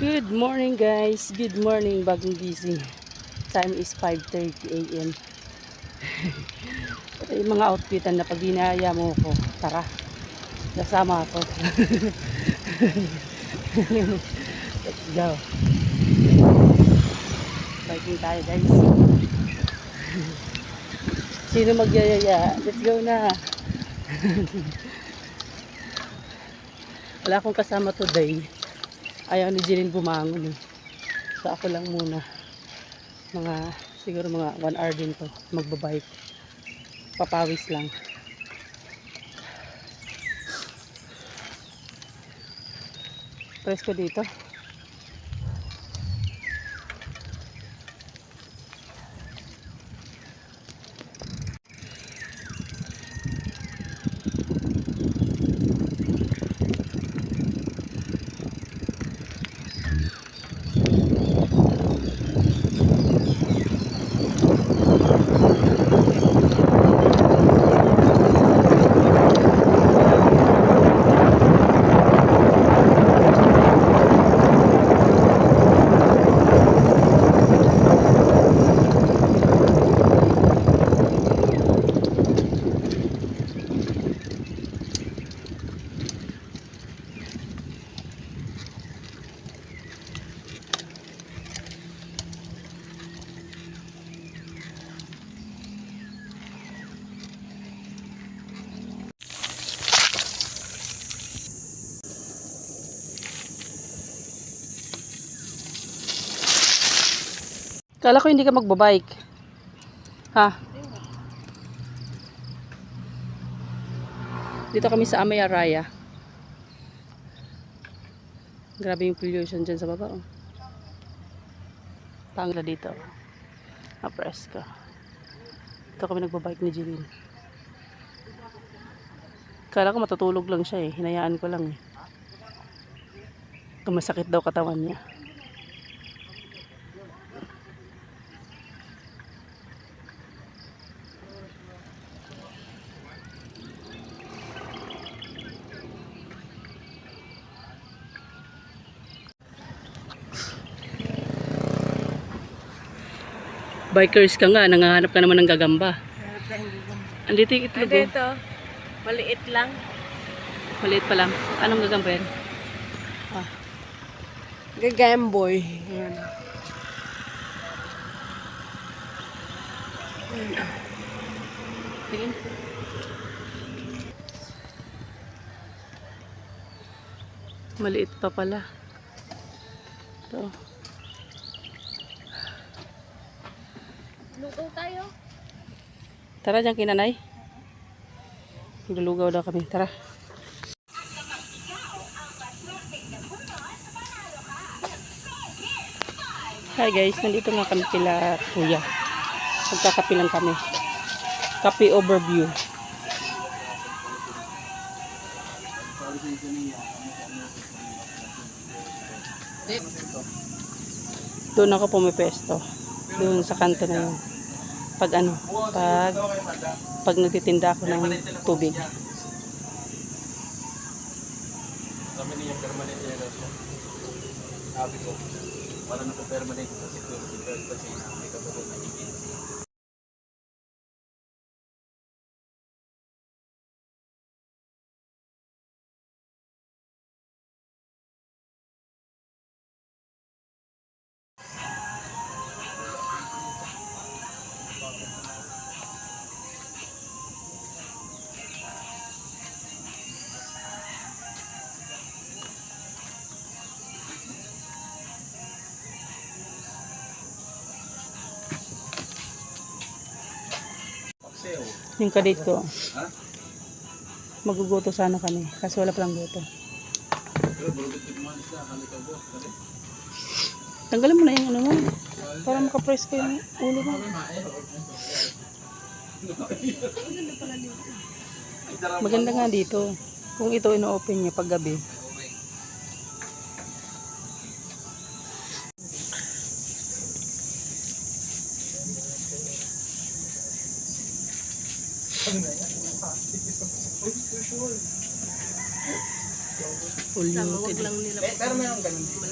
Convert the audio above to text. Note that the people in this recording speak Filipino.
Good morning guys, good morning, bagong gising. Time is 5:30 AM. Ito yung mga outfitan na pag ginaya mo ko, tara, kasama ako. Let's go. Biking tayo guys. Sino magyayaya? Let's go na. Wala akong kasama today. Ayaw ni Jeline bumangon eh. So ako lang muna. Siguro mga 1 hour din to. Magbabike. Papawis lang. Presko dito. Kala ko hindi ka magbabike. Ha? Dito kami sa Amaya Raya. Grabe yung pollution dyan sa baba. Oh. Pangla dito. Presko. Dito kami nagbabike ni Jeline. Kala ko matutulog lang siya eh. Hinayaan ko lang eh. Masakit daw katawan niya. Bikers ka nga, nangahanap ka naman ng gagamba. Andito yung itlog. Andito, maliit lang. Maliit pa lang. Anong gagamba yan? Gagamboy. Yan. Tingin. Maliit pa pala. Ito. Lugaw tayo. Tara dyan kinanay. Lulugaw daw kami. Tara. Hi guys, nandito nga kami kila kuya. Magkakapi lang kami. Kape overview. Doon ako pumipesto. Doon sa kanto na yun. Pag nagtitinda ako ng tubig. Kami niya permanent niya daw siya. Sabi ko, wala na po permanent sa security guard kasi may kapatid na agency. Yung kadate ko. Maguguto sana kami. Kasi wala palang guto. Tanggalin mo na yung ano mo. Para makapress ko yung ulo mo. Maganda nga dito. Kung ito ino-open niya pag gabi. Tama, Polluted. wag lang nila Pero meron ganun dito.